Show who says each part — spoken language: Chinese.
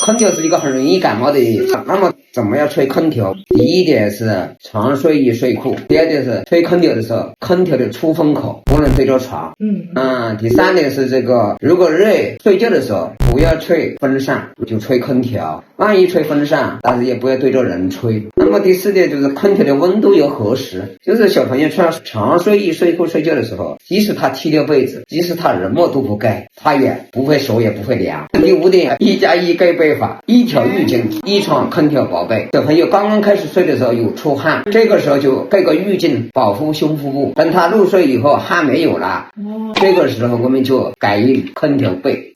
Speaker 1: 空调是一个很容易感冒的，那么怎么样吹空调？第一点是床睡于睡库，第二点是吹空调的时候，空调的出风口不能对着床。第三点是这个，如果热睡觉的时候不要吹风扇，就吹空调。万一吹风扇，但是也不要对着人吹。那么第四点就是空调的温度要合适，就是小朋友床睡于睡库睡觉的时候，即使他踢掉被子，即使他人毛都不盖，他也不会手也不会凉。第五点，1+1盖被法，一条浴巾一床空调宝贝。小朋友刚刚开始睡的时候有出汗，这个时候就盖个浴巾保护胸腹部，等他入睡以后汗没有了，这个时候我们就改用空调被。